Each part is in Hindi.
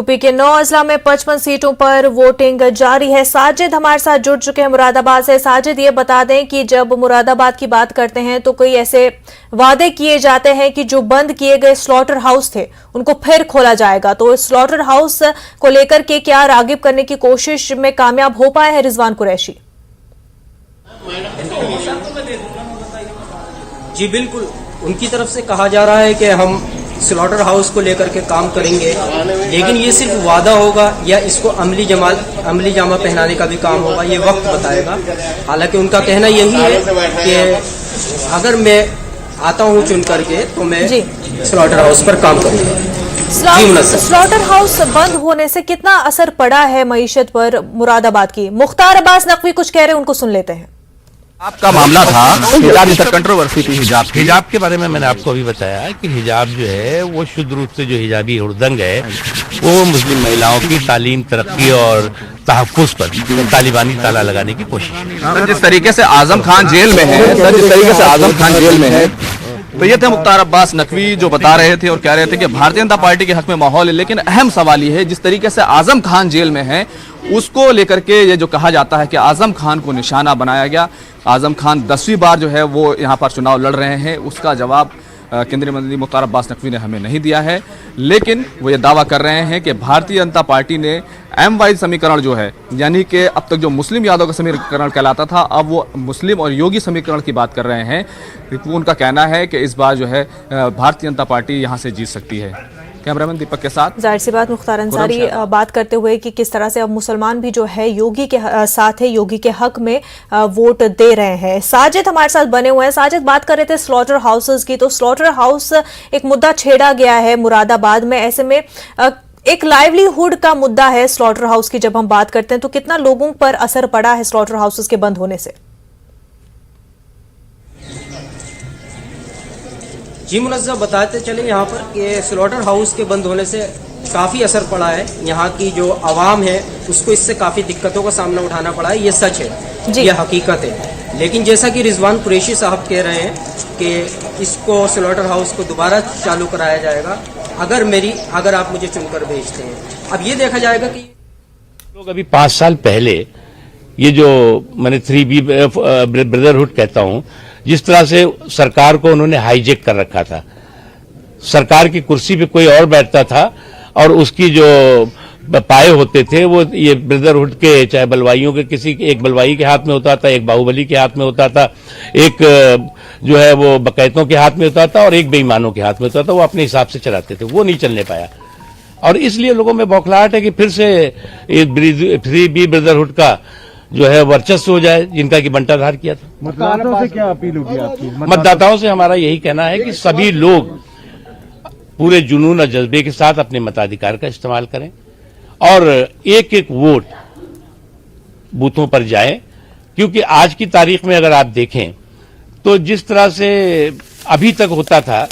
यूपी के 9 अजला में 55 सीटों पर वोटिंग जारी है। साजिद हमारे साथ जुड़ चुके हैं मुरादाबाद से। साजिद, ये बता दें कि जब मुरादाबाद की बात करते हैं तो कोई ऐसे वादे किए जाते हैं कि जो बंद किए गए स्लॉटर हाउस थे उनको फिर खोला जाएगा, तो स्लॉटर हाउस को लेकर के क्या रागिब करने की कोशिश में कामयाब हो पाए हैं रिजवान कुरैशी? जी बिल्कुल, उनकी तरफ से कहा जा रहा है कि हम स्लॉटर हाउस को लेकर के काम करेंगे, लेकिन ये सिर्फ वादा होगा या इसको अमली जामा पहनाने का भी काम होगा, ये वक्त बताएगा। हालांकि उनका कहना यही है कि अगर मैं आता हूं चुन करके तो मैं स्लॉटर हाउस पर काम करूंगा। स्लॉटर हाउस बंद होने से कितना असर पड़ा है मईशत पर मुरादाबाद की? मुख्तार अब्बास नकवी कुछ कह रहे हैं, उनको सुन लेते हैं। आपका मामला था हिजाब कंट्रोवर्सी थी। हिजाब के बारे में मैंने आपको अभी बताया कि हिजाब जो है वो शुद्ध रूप से जो हिजाबी हुड़दंग है वो मुस्लिम महिलाओं की तालीम, तरक्की और तहफ़्फ़ुज़ पर तालिबानी ताला लगाने की कोशिश है। जिस तरीके से आजम खान जेल में है, तो ये थे मुख्तार अब्बास नकवी जो बता रहे थे और कह रहे थे कि भारतीय जनता पार्टी के हक में माहौल है। लेकिन अहम सवाल ये है, जिस तरीके से आजम खान जेल में है उसको लेकर के ये जो कहा जाता है कि आजम खान को निशाना बनाया गया। आजम खान 10वीं बार जो है वो यहाँ पर चुनाव लड़ रहे हैं, उसका जवाब केंद्रीय मंत्री मुख्तार अब्बास नकवी ने हमें नहीं दिया है। लेकिन वो ये दावा कर रहे हैं कि भारतीय जनता पार्टी ने M-वाइज समीकरण जो है, यानी कि अब तक जो मुस्लिम यादव का समीकरण कहलाता था, अब वो मुस्लिम और योगी समीकरण की बात कर रहे हैं। उनका कहना है कि इस बार जो है भारतीय जनता पार्टी यहाँ से जीत सकती है। कैमरामैन दीपक के साथ जाहिर सी बात मुख्तार अंसारी बात करते हुए कि किस तरह से अब मुसलमान भी जो है योगी के साथ है, योगी के हक में वोट दे रहे हैं। साजिद हमारे साथ बने हुए हैं। साजिद, बात कर रहे थे स्लॉटर हाउसेस की, तो स्लॉटर हाउस एक मुद्दा छेड़ा गया है मुरादाबाद में। ऐसे में एक लाइवलीहुड का मुद्दा है स्लॉटर हाउस की। जब हम बात करते हैं तो कितना लोगों पर असर पड़ा है स्लॉटर हाउसेस के बंद होने से? जी मुनज़्ज़म, बताते चले यहाँ पर कि स्लॉटर हाउस के बंद होने से काफ़ी असर पड़ा है। यहाँ की जो आवाम है उसको इससे काफ़ी दिक्कतों का सामना उठाना पड़ा है, ये सच है, ये हकीकत है। लेकिन जैसा कि रिजवान कुरैशी साहब कह रहे हैं कि इसको स्लॉटर हाउस को दोबारा चालू कराया जाएगा अगर आप मुझे चुनकर भेजते हैं। अब ये देखा जाएगा कि लोग अभी 5 साल पहले ये जो मैंने 3B ब्रदरहुड कहता हूं, जिस तरह से सरकार को उन्होंने हाईजेक कर रखा था, सरकार की कुर्सी पे कोई और बैठता था और उसकी जो पाए होते थे वो ये ब्रदरहुड के, चाहे बलवाइयों के, किसी एक बलवाई के हाथ में होता था, एक बाहुबली के हाथ में होता था, एक जो है वो बकैतों के हाथ में होता था और एक बेईमानों के हाथ में होता था। वो अपने हिसाब से चलाते थे, वो नहीं चलने पाया और इसलिए लोगों में बौखलाहट है कि फिर से 3B ब्रदरहुड का जो है वर्चस्व हो जाए, जिनका की बंटाधार किया था। मतदाताओं से क्या अपील होगी आपकी? मतदाताओं से हमारा यही कहना है कि सभी लोग पूरे जुनून और जज्बे के साथ अपने मताधिकार का इस्तेमाल करें और एक एक वोट बूथों पर जाए, क्योंकि आज की तारीख में अगर आप देखें तो जिस तरह से अभी तक होता था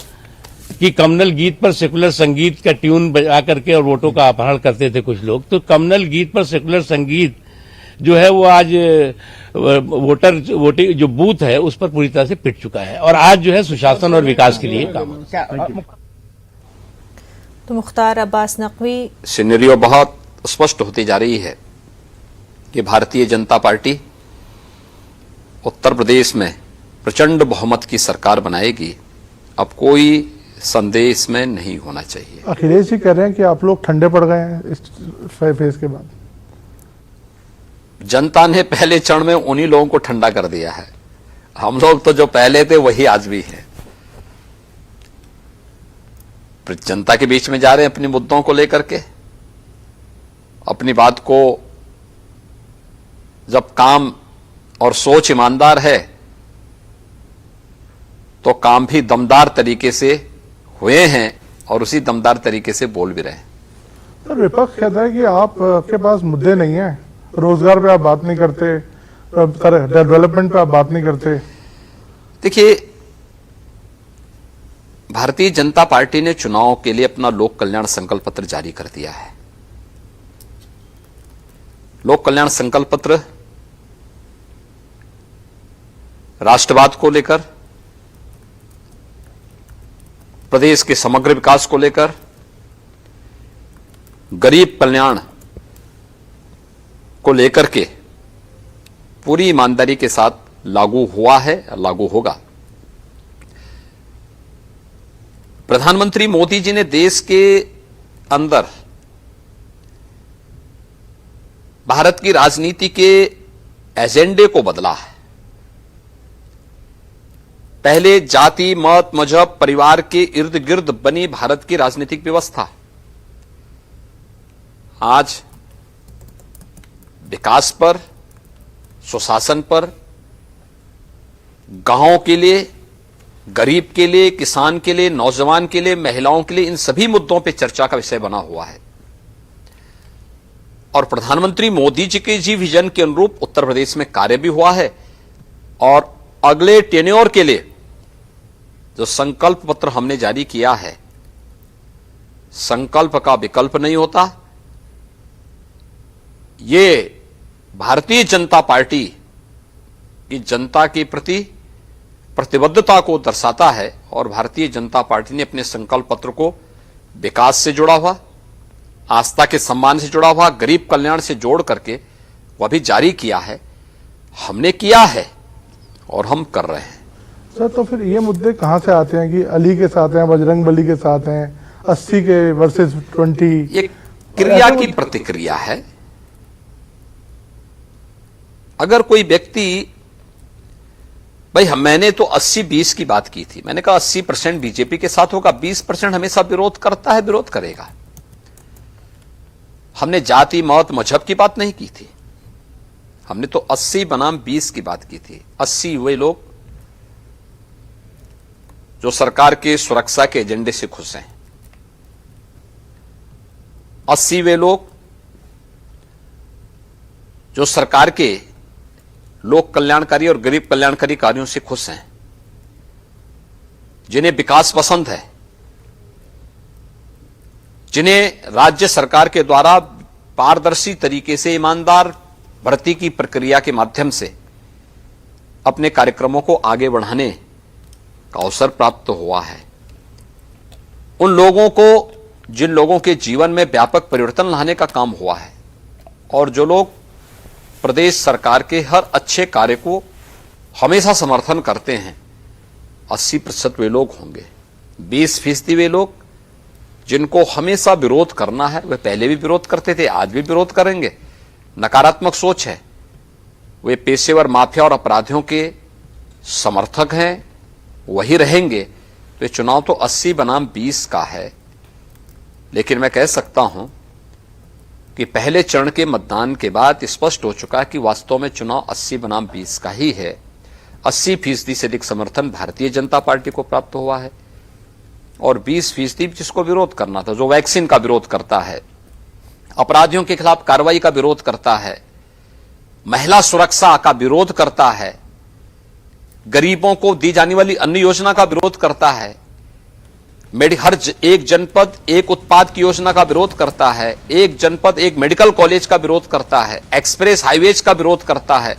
कि कम्युनल गीत पर सेकुलर संगीत का ट्यून बजा करके और वोटों का अपहरण करते थे कुछ लोग, तो कम्युनल गीत पर सेकुलर संगीत जो है वो आज वोटिंग जो बूथ है उस पर पूरी तरह से पिट चुका है और आज जो है सुशासन और विकास के लिए काम। तो मुख्तार अब्बास नकवी, सिनेरियो बहुत स्पष्ट होती जा रही है कि भारतीय जनता पार्टी उत्तर प्रदेश में प्रचंड बहुमत की सरकार बनाएगी। अब कोई संदेह इसमें नहीं होना चाहिए। अखिलेश जी कह रहे हैं कि आप लोग ठंडे पड़ गए हैं इस फेज के बाद। जनता ने पहले चरण में उन्हीं लोगों को ठंडा कर दिया है। हम लोग तो जो पहले थे वही आज भी हैं। जनता के बीच में जा रहे हैं अपने मुद्दों को लेकर के। अपनी बात को, जब काम और सोच ईमानदार है तो काम भी दमदार तरीके से हुए हैं और उसी दमदार तरीके से बोल भी रहे हैं। तो विपक्ष कहता है कि आपके पास मुद्दे नहीं है, रोजगार पे आप बात नहीं करते, डेवलपमेंट पे आप बात नहीं करते। देखिए, भारतीय जनता पार्टी ने चुनाव के लिए अपना लोक कल्याण संकल्प पत्र जारी कर दिया है। लोक कल्याण संकल्प पत्र राष्ट्रवाद को लेकर, प्रदेश के समग्र विकास को लेकर, गरीब कल्याण को लेकर के पूरी ईमानदारी के साथ लागू हुआ है, लागू होगा। प्रधानमंत्री मोदी जी ने देश के अंदर भारत की राजनीति के एजेंडे को बदला है। पहले जाति, मत, मजहब, परिवार के इर्द गिर्द बनी भारत की राजनीतिक व्यवस्था आज विकास पर, सुशासन पर, गांवों के लिए, गरीब के लिए, किसान के लिए, नौजवान के लिए, महिलाओं के लिए, इन सभी मुद्दों पर चर्चा का विषय बना हुआ है। और प्रधानमंत्री मोदी जी के जी विजन के अनुरूप उत्तर प्रदेश में कार्य भी हुआ है। और अगले टेन्योर के लिए जो संकल्प पत्र हमने जारी किया है, संकल्प का विकल्प नहीं होता। ये भारतीय जनता पार्टी की जनता के प्रति प्रतिबद्धता को दर्शाता है। और भारतीय जनता पार्टी ने अपने संकल्प पत्र को विकास से जुड़ा हुआ, आस्था के सम्मान से जुड़ा हुआ, गरीब कल्याण से जोड़ करके वह भी जारी किया है। हमने किया है और हम कर रहे हैं। सर, तो फिर ये मुद्दे कहां से आते हैं कि अली के साथ हैं, बजरंग बली के साथ हैं, 80 के वर्सेस 20? ये क्रिया की प्रतिक्रिया है। अगर कोई व्यक्ति, भाई मैंने तो 80-20 की बात की थी, मैंने कहा 80% बीजेपी के साथ होगा, 20% हमेशा विरोध करता है, विरोध करेगा। हमने जाति, मत, मजहब की बात नहीं की थी, हमने तो 80 बनाम 20 की बात की थी। 80 वे लोग जो सरकार के सुरक्षा के एजेंडे से खुश हैं, 80 वे लोग जो सरकार के लोक कल्याणकारी और गरीब कल्याणकारी कार्यों से खुश हैं, जिन्हें विकास पसंद है, जिन्हें राज्य सरकार के द्वारा पारदर्शी तरीके से ईमानदार भर्ती की प्रक्रिया के माध्यम से अपने कार्यक्रमों को आगे बढ़ाने का अवसर प्राप्त हुआ है। उन लोगों को, जिन लोगों के जीवन में व्यापक परिवर्तन लाने का काम हुआ है और जो लोग प्रदेश सरकार के हर अच्छे कार्य को हमेशा समर्थन करते हैं, 80% वे लोग होंगे। 20% वे लोग जिनको हमेशा विरोध करना है, वे पहले भी विरोध करते थे, आज भी विरोध करेंगे, नकारात्मक सोच है, वे पेशेवर माफिया और अपराधियों के समर्थक हैं, वही रहेंगे। तो ये चुनाव तो 80 बनाम 20 का है। लेकिन मैं कह सकता हूं कि पहले चरण के मतदान के बाद स्पष्ट हो चुका है कि वास्तव में चुनाव 80 बनाम 20 का ही है। 80% से अधिक समर्थन भारतीय जनता पार्टी को प्राप्त हुआ है और 20% जिसको विरोध करना था, जो वैक्सीन का विरोध करता है, अपराधियों के खिलाफ कार्रवाई का विरोध करता है, महिला सुरक्षा का विरोध करता है, गरीबों को दी जाने वाली अन्य योजना का विरोध करता है, हर एक जनपद एक उत्पाद की योजना का विरोध करता है, एक जनपद एक मेडिकल कॉलेज का विरोध करता है, एक्सप्रेस हाईवेज का विरोध करता है,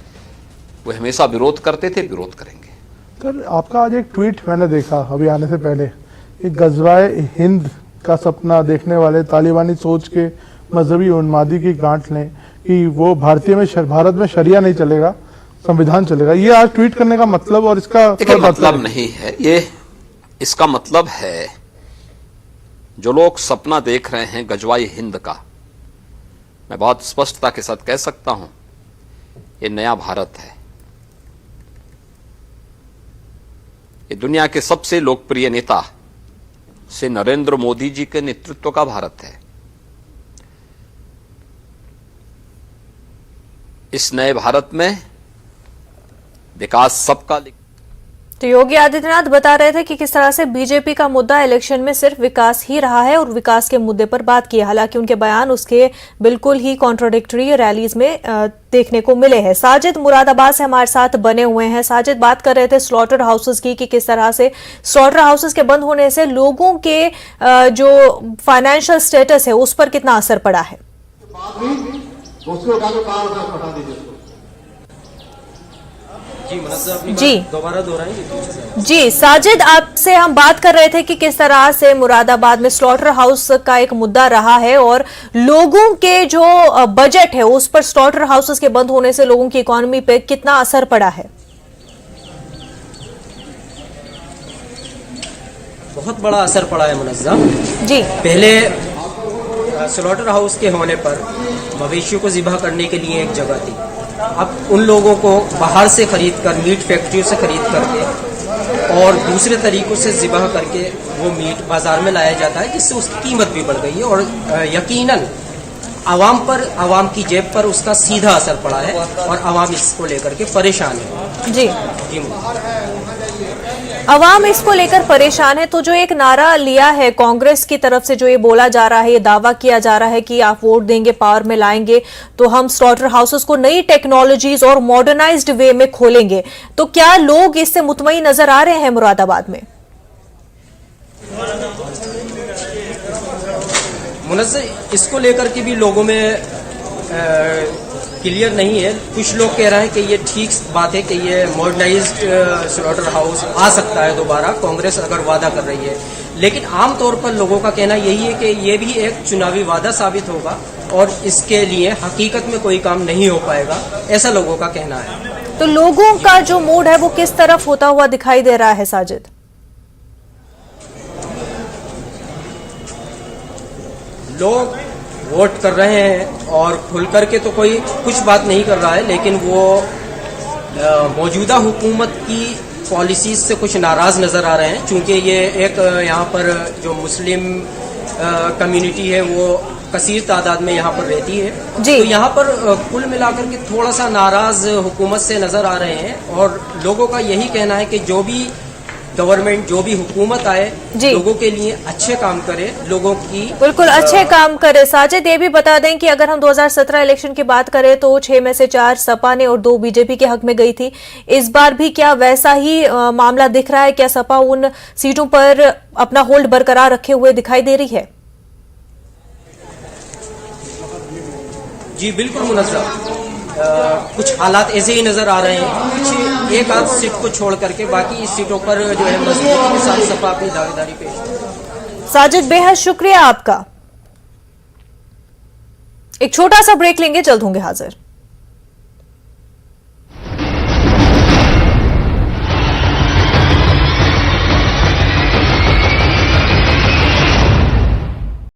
वो हमेशा विरोध करते थे, विरोध करेंगे। सर, आपका आज एक ट्वीट मैंने देखा अभी आने से पहले, कि गजवाए हिंद का सपना देखने वाले तालिबानी सोच के मजहबी उन्मादी की गांठ लें कि वो भारत में शरिया नहीं चलेगा, संविधान चलेगा। ये आज ट्वीट करने का मतलब और इसका मतलब नहीं है। ये इसका मतलब है, जो लोग सपना देख रहे हैं गजवाई हिंद का, मैं बहुत स्पष्टता के साथ कह सकता हूं, ये नया भारत है। ये दुनिया के सबसे लोकप्रिय नेता से नरेंद्र मोदी जी के नेतृत्व का भारत है। इस नए भारत में विकास सबका। तो योगी आदित्यनाथ बता रहे थे कि किस तरह से बीजेपी का मुद्दा इलेक्शन में सिर्फ विकास ही रहा है और विकास के मुद्दे पर बात की। हालांकि उनके बयान उसके बिल्कुल ही कॉन्ट्रोडिक्टरी रैलीज में देखने को मिले हैं। साजिद मुरादाबाद से हमारे साथ बने हुए हैं। साजिद, बात कर रहे थे स्लॉटर हाउसेस की कि किस तरह से स्लॉटर हाउसेस के बंद होने से लोगों के जो फाइनेंशियल स्टेटस है उस पर कितना असर पड़ा है। जी मुनज़्ज़ा अपनी जी। बात दोबारा दोहराएंगे? जी साजिद, आपसे हम बात कर रहे थे कि किस तरह से मुरादाबाद में स्लॉटर हाउस का एक मुद्दा रहा है और लोगों के जो बजट है उस पर स्लॉटर हाउसेस के बंद होने से लोगों की इकोनॉमी पे कितना असर पड़ा है। बहुत बड़ा असर पड़ा है मुनज़्ज़ा। जी पहले स्लॉटर हाउस के होने पर मवेशियों को ज़िबा करने के लिए एक जगह थी। अब उन लोगों को बाहर से खरीद कर, मीट फैक्ट्रियों से खरीद करके और दूसरे तरीकों से ज़िबा करके वो मीट बाजार में लाया जाता है, जिससे उसकी कीमत भी बढ़ गई है और यकीनन आवाम की जेब पर उसका सीधा असर पड़ा है और आवाम इसको लेकर के परेशान है। जी, जी अवाम इसको लेकर परेशान है। तो जो एक नारा लिया है कांग्रेस की तरफ से, जो ये बोला जा रहा है, ये दावा किया जा रहा है कि आप वोट देंगे, पावर में लाएंगे तो हम स्लॉटर हाउसेस को नई टेक्नोलॉजीज और मॉडर्नाइज्ड वे में खोलेंगे, तो क्या लोग इससे मुतमईन नजर आ रहे हैं मुरादाबाद में? मुनज़्ज़ा, इसको लेकर के भी लोगों में क्लियर नहीं है। कुछ लोग कह रहे हैं कि ये ठीक बात है कि ये मॉडर्नाइज्ड स्लॉटर हाउस आ सकता है दोबारा, कांग्रेस अगर वादा कर रही है, लेकिन आमतौर पर लोगों का कहना यही है कि ये भी एक चुनावी वादा साबित होगा और इसके लिए हकीकत में कोई काम नहीं हो पाएगा, ऐसा लोगों का कहना है। तो लोगों का जो मूड है वो किस तरफ होता हुआ दिखाई दे रहा है साजिद? लोग वोट कर रहे हैं और खुल करके तो कोई कुछ बात नहीं कर रहा है, लेकिन वो मौजूदा हुकूमत की पॉलिसीज से कुछ नाराज नजर आ रहे हैं, क्योंकि ये एक यहाँ पर जो मुस्लिम कम्युनिटी है वो कसीर तादाद में यहाँ पर रहती है। जी। तो यहाँ पर कुल मिलाकर के थोड़ा सा नाराज हुकूमत से नजर आ रहे हैं और लोगों का यही कहना है कि जो भी गवर्नमेंट, जो भी हुकूमत आए, लोगों के लिए अच्छे काम करे, लोगों की बिल्कुल अच्छे काम करे। साजिद, ये भी बता दें कि अगर हम 2017 इलेक्शन की बात करें तो 6 में से 4 सपा ने और 2 बीजेपी के हक में गई थी। इस बार भी क्या वैसा ही मामला दिख रहा है? क्या सपा उन सीटों पर अपना होल्ड बरकरार रखे हुए दिखाई दे रही है? जी बिल्कुल मुनज़्ज़ा, कुछ हालात ऐसे ही नजर आ रहे हैं। कुछ एक आध सीट को छोड़ करके बाकी सीटों पर जो है मजबूती के साथ सपा अपनी दावेदारी पेश। साजिद, बेहद शुक्रिया आपका। एक छोटा सा ब्रेक लेंगे, जल्द होंगे हाजिर।